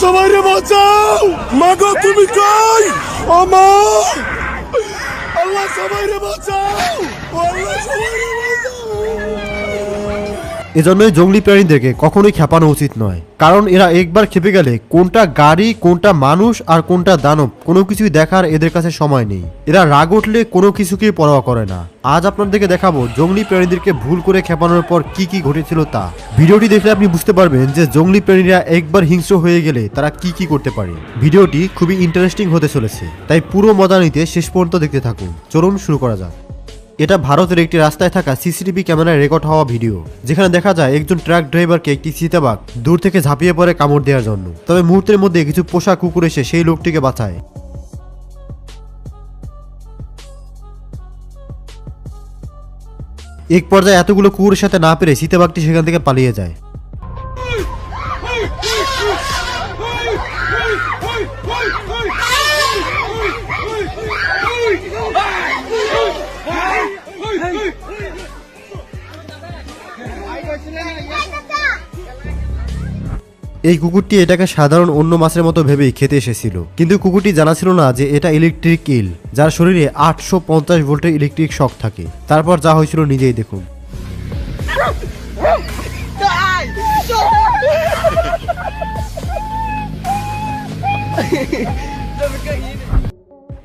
সবাইরে বাঁচাও, মাগো তুমি কই? ও মা, আল্লাহ সবাইরে বাঁচাও, আল্লাহ সবাইরে বাঁচাও। এজন্যই জঙ্গলি প্রাণীদেরকে কখনোই খেপানো উচিত নয়, কারণ এরা একবার খেপে গেলে কোনটা গাড়ি, কোনটা মানুষ আর কোনটা দানব কোনো কিছুই দেখার এদের কাছে সময় নেই। এরা রাগ উঠলে কোনো কিছুকেই পরোয়া করে না। আজ আপনাদেরকে দেখাবো জঙ্গলি প্রাণীদেরকে ভুল করে খেপানোর পর কি কি ঘটেছিল তা। ভিডিওটি দেখলে আপনি বুঝতে পারবেন যে জঙ্গলি প্রাণীরা একবার হিংস্র হয়ে গেলে তারা কি কি করতে পারে। ভিডিওটি খুবই ইন্টারেস্টিং হতে চলেছে, তাই পুরো মজা নিতে শেষ পর্যন্ত দেখতে থাকুন। চলুন শুরু করা যাক। এটা ভারতের একটি রাস্তায় থাকা সিসিটিভি ক্যামেরায় রেকর্ড হওয়া ভিডিও, যেখানে দেখা যায় একজন ট্রাক ড্রাইভারকে একটি চিতাবাঘ দূর থেকে ঝাঁপিয়ে পড়ে কামড় দেওয়ার জন্য। তবে মুহূর্তের মধ্যে কিছু পোষা কুকুর এসে সেই লোকটিকে বাঁচায়। এক পর্যায়ে এতগুলো কুকুরের সাথে না পেরে চিতাবাঘটি সেখান থেকে পালিয়ে যায়। এই কুকুরটি এটাকে সাধারণ অন্য মাছের মতো ভেবেই খেতে এসেছিল, কিন্তু কুকুরটি জানা ছিল না যে এটা ইলেকট্রিক ইল, যার শরীরে 850 ভোল্টের ইলেকট্রিক শক থাকে। তারপর যা হয়েছিল নিজেই দেখুন।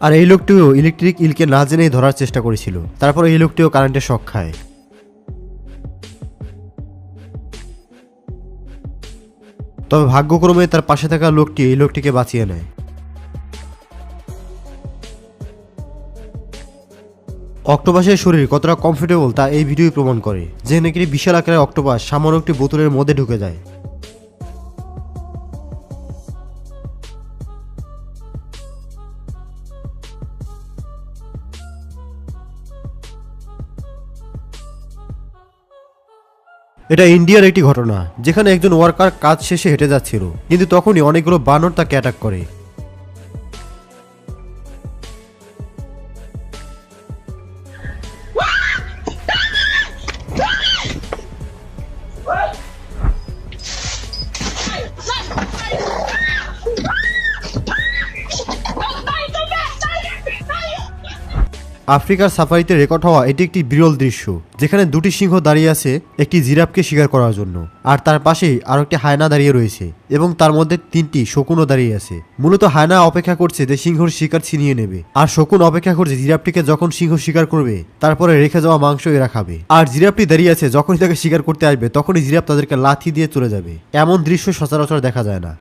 আর এই লোকটিও ইলেকট্রিক ইলকে না জেনেই ধরার চেষ্টা করেছিল। তারপর এই লোকটিও কারেন্টের শক খায়। তবে ভাগ্যক্রমে তার পাশে থাকা লোকটি এই লোকটিকে বাঁচিয়ে নেয়। অক্টোপাসের শরীর কতটা কমফোর্টেবল তা এই ভিডিও প্রমাণ করে, যে নাকি বিশাল আকারের অক্টোপাস সামান্য একটি বোতলের মধ্যে ঢুকে যায়। এটা ইন্ডিয়ার একটি ঘটনা, যেখানে একজন ওয়ার্কার কাজ শেষে হেঁটে যাচ্ছিল, কিন্তু তখনই অনেকগুলো বানর তাকে অ্যাটাক করে। আফ্রিকার সাফারিতে রেকর্ড হওয়া এটি একটি বিরল দৃশ্য, যেখানে দুটি সিংহ দাঁড়িয়ে আছে একটি জিরাফকে শিকার করার জন্য, আর তার পাশেই আরো একটি হায়না দাঁড়িয়ে রয়েছে এবং তার মধ্যে 3টি শকুনও দাঁড়িয়ে আছে। মূলত হায়না অপেক্ষা করছে যে সিংহর শিকার ছিনিয়ে নেবে, আর শকুন অপেক্ষা করছে জিরাফটিকে যখন সিংহ শিকার করবে তারপরে রেখে যাওয়া মাংস এরা খাবে। আর জিরাফটি দাঁড়িয়ে আছে, যখনই তাকে শিকার করতে আসবে তখনই জিরাফ তাদেরকে লাথি দিয়ে চলে যাবে। এমন দৃশ্য সচরাচর দেখা যায় না।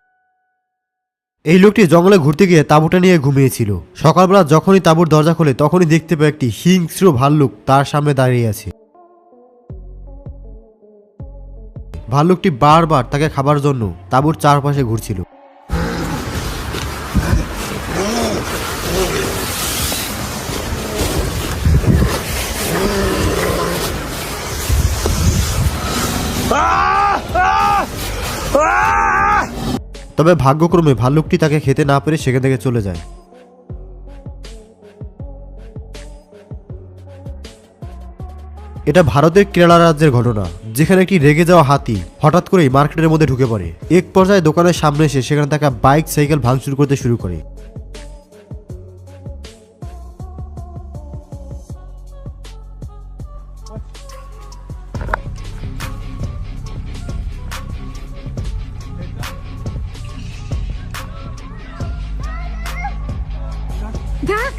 এই লোকটি জঙ্গলে ঘুরতে গিয়ে তাঁবুটা নিয়ে ঘুমিয়েছিল। সকালবেলা যখনই তাঁবুর দরজা খোলে তখনই দেখতে পায় একটি হিংস্র ভাল্লুক তার সামনে দাঁড়িয়ে আছে। ভাল্লুকটি বারবার তাকে খাবার জন্য তাঁবুর চারপাশে ঘুরছিল। তবে ভাগ্যক্রমে ভাল্লুকটি তাকে খেতে না পেরে সেখান থেকে চলে যায়। এটা ভারতের কেরালা রাজ্যের ঘটনা, যেখানে একটি রেগে যাওয়া হাতি হঠাৎ করেই মার্কেটের মধ্যে ঢুকে পড়ে। এক পর্যায়ে দোকানের সামনে এসে সেখানে থাকা বাইক সাইকেল ভাঙচুর করতে শুরু করে। Duck!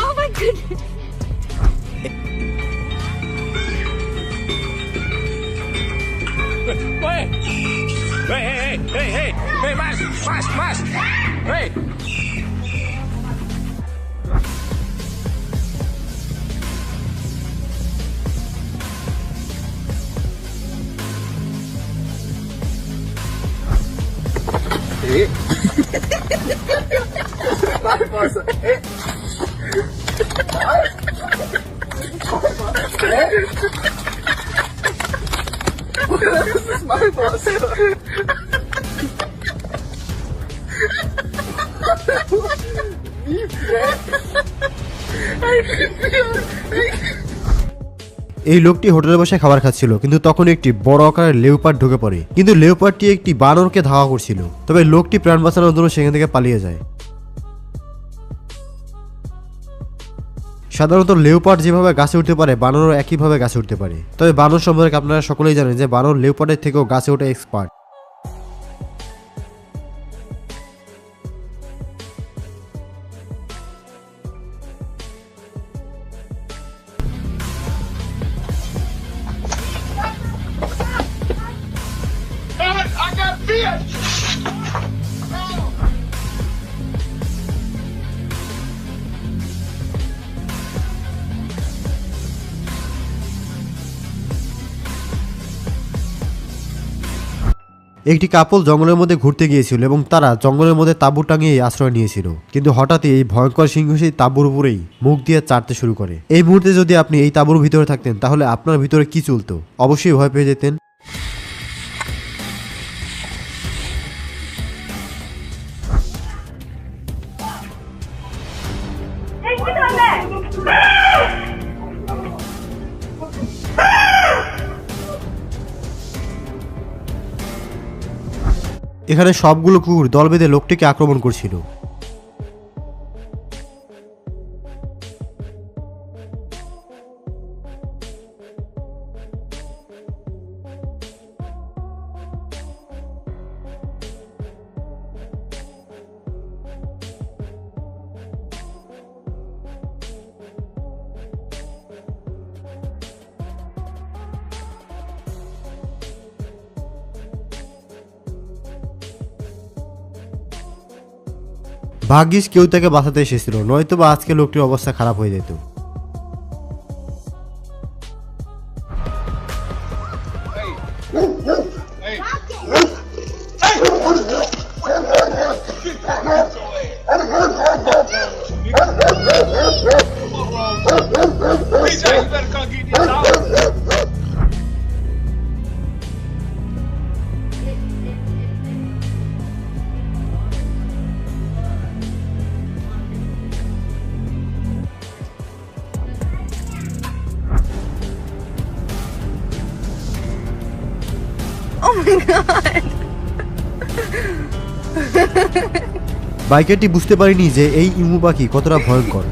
Oh my goodness! Hey! Hey, más! Hey! This is my boss. এই লোকটি হোটেলে বসে খাবার খাচ্ছিল, কিন্তু তখন একটি বড় আকারের লেউপার্ড ঢুকে পড়ে। কিন্তু লেউপার্ডটি একটি বানরকে ধাওয়া করছিল, তবে লোকটি প্রাণ বাঁচানোর জন্য সেখান থেকে পালিয়ে যায়। সাধারণত লেউপার্ড যেভাবে গাছে উঠতে পারে, বানরও একইভাবে গাছে উঠতে পারে। তবে বানর সম্পর্কে আপনারা সকলেই জানেন যে বানর লেউপার্ডের থেকেও গাছে ওঠা এক্সপার্ট। I got fish! একটি কাপল জঙ্গলের মধ্যে ঘুরতে গিয়েছিল এবং তারা জঙ্গলের মধ্যে তাঁবু টাঙিয়ে আশ্রয় নিয়েছিল, কিন্তু হঠাৎই এই ভয়ঙ্কর সিংহ সেই তাঁবুর উপরেই মুখ দিয়ে চাটতে শুরু করে। এই মুহূর্তে যদি আপনি এই তাঁবুর ভিতরে থাকতেন তাহলে আপনার ভিতরে কি চলতো? অবশ্যই ভয় পেয়ে যেতেন। এখানে সবগুলো কুকুর দল বেঁধে লোকটিকে আক্রমণ করছিল। ভাগ্যিস কেউ তাকে বাঁচাতে এসেছিল, নয়তো বা আজকে লোকটির অবস্থা খারাপ হয়ে যেত। Please, you better come get this out. Oh my god! বাইকারটি বুঝতে পারেনি যে এই ইমু পাখি কতটা ভয়ঙ্কর।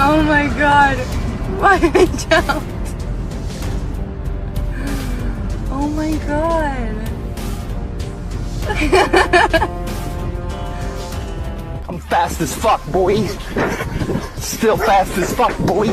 Oh my god! Why I jumped? Oh my god! I'm fast as fuck, boy. Still fast as fuck, boy.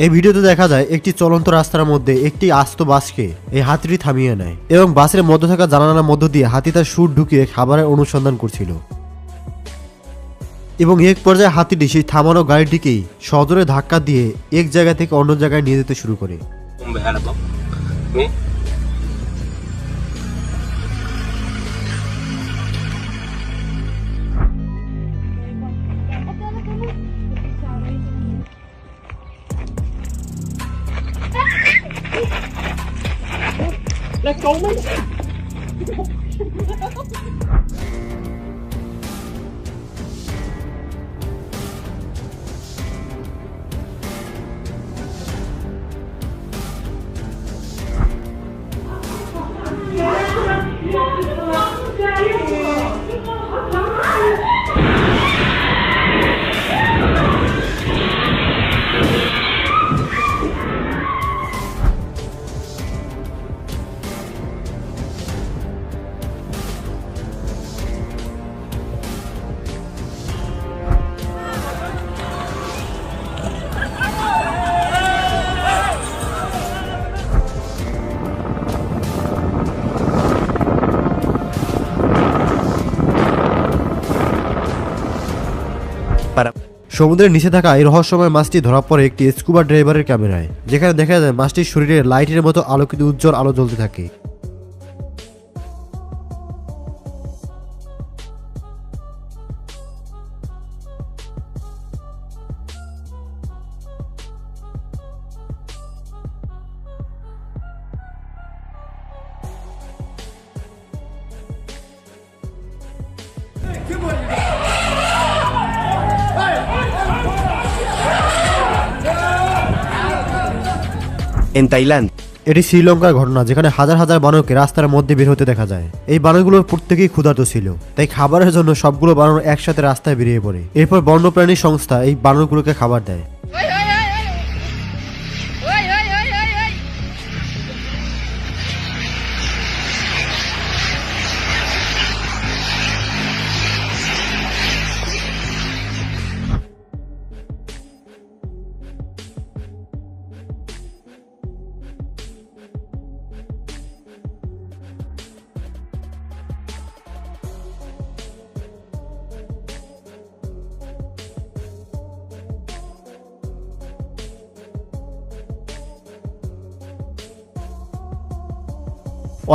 এই ভিডিওতে দেখা যায় একটি চলন্ত রাস্তার মধ্যে একটি আস্ত বাসকে এই হাতিটি থামিয়ে নেয় এবং বাসের মধ্যে থাকা জানালার মধ্য দিয়ে হাতি তার সুর ঢুকিয়ে খাবারের অনুসন্ধান করছিল এবং এক পর্যায়ে হাতিটি সেই থামানো গাড়িটিকেই সজোরে ধাক্কা দিয়ে এক জায়গা থেকে অন্য জায়গায় নিয়ে যেতে শুরু করে। সমুদ্রের নিচে থাকা এই রহস্যময় মাছটি ধরা পড়ে একটি স্কুবা ড্রাইভারের ক্যামেরায়, যেখানে দেখা যায় মাছটির শরীরে লাইটের মতো আলোকিত উজ্জ্বল আলো জ্বলতে থাকে। en Tailandia. এটি শ্রীলঙ্কার ঘটনা, যেখানে হাজার হাজার বানরকে রাস্তার মধ্যে বের হতে দেখা যায়। এই বানরগুলোর প্রত্যেকেই ক্ষুধার্ত ছিল, তাই খাবারের জন্য সবগুলো বানর একসাথে রাস্তায় বেরিয়ে পড়ে। এরপর বন্যপ্রাণী সংস্থা এই বানরগুলোকে খাবার দেয়।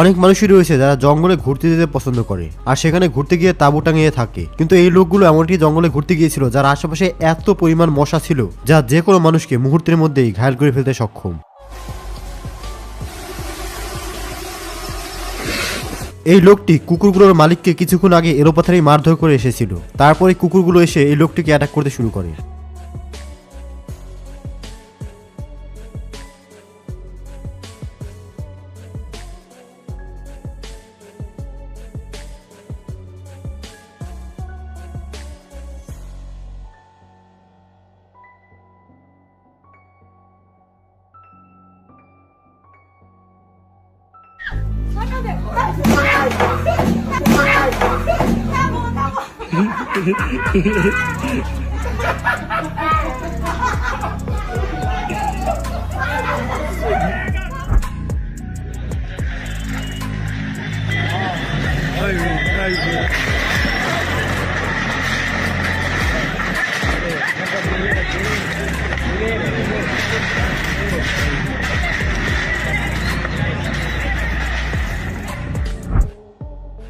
অনেক মানুষই রয়েছে যারা জঙ্গলে ঘুরতে যেতে পছন্দ করে, আর সেখানে ঘুরতে গিয়ে তাঁবু টাঙিয়ে থাকে। কিন্তু এই লোকগুলো এমনটি জঙ্গলে ঘুরতে গিয়েছিল যার আশেপাশে এত পরিমাণ মশা ছিল যা যে কোনো মানুষকে মুহূর্তের মধ্যেই ঘায়েল করে ফেলতে সক্ষম। এই লোকটি কুকুরগুলোর মালিককে কিছুক্ষণ আগে এলোপাথারি মারধর করে এসেছিল। তারপরে কুকুরগুলো এসে এই লোকটিকে অ্যাটাক করতে শুরু করে।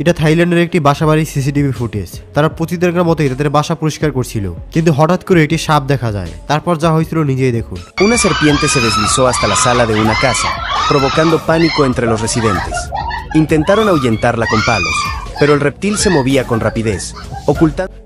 এটা থাইল্যান্ডের একটি বাসাবাড়ির সিসিটিভি ফুটেজ। তারা প্রতিদিনের মতোই তাদের বাসা পরিষ্কার করছিল, কিন্তু হঠাৎ করে একটি সাপ দেখা যায়। তারপর যা হয়েছিল নিজেই দেখুন। Una serpiente se deslizó hasta la sala de una casa, provocando pánico entre los residentes. Intentaron ahuyentarla con palos, pero el reptil se movía con rapidez, ocultando...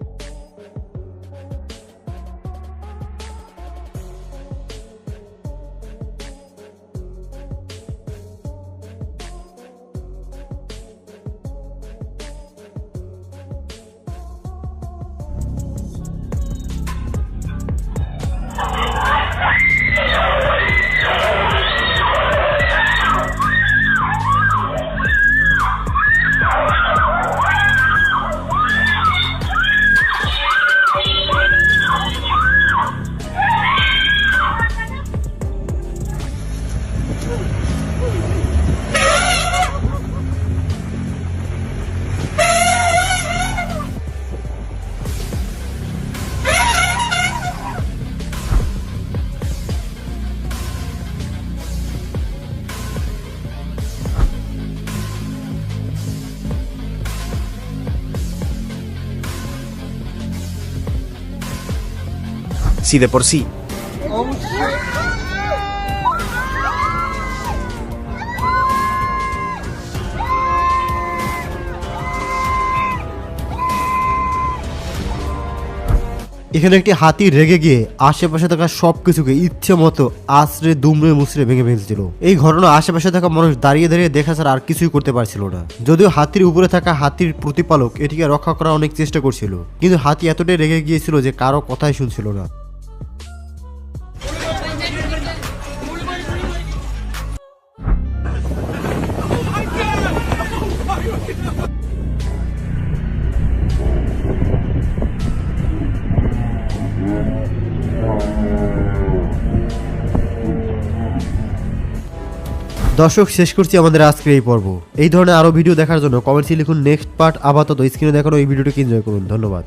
Si de por sí এখানে একটি হাতি রেগে গিয়ে আশেপাশে থাকা সবকিছুকে ইচ্ছে মতো আছড়ে দুমড়ে মুচড়ে ভেঙে ফেলছিল। এই ঘটনা আশেপাশে থাকা মানুষ দাঁড়িয়ে দাঁড়িয়ে দেখা ছাড়া আর কিছুই করতে পারছিল না। যদিও হাতির উপরে থাকা হাতির প্রতিপালক এটিকে রক্ষা করার অনেক চেষ্টা করছিল, কিন্তু হাতি এতটাই রেগে গিয়েছিল যে কারো কথাই শুনছিল না। দর্শক, শেষ করছি আমাদের আজকের এই পর্ব। এই ধরনের আরো ভিডিও দেখার জন্য কমেন্টসে লিখুন নেক্সট পার্ট। আপাতত স্ক্রিনে দেখানো এই ভিডিওটিকে এনজয় করুন। ধন্যবাদ।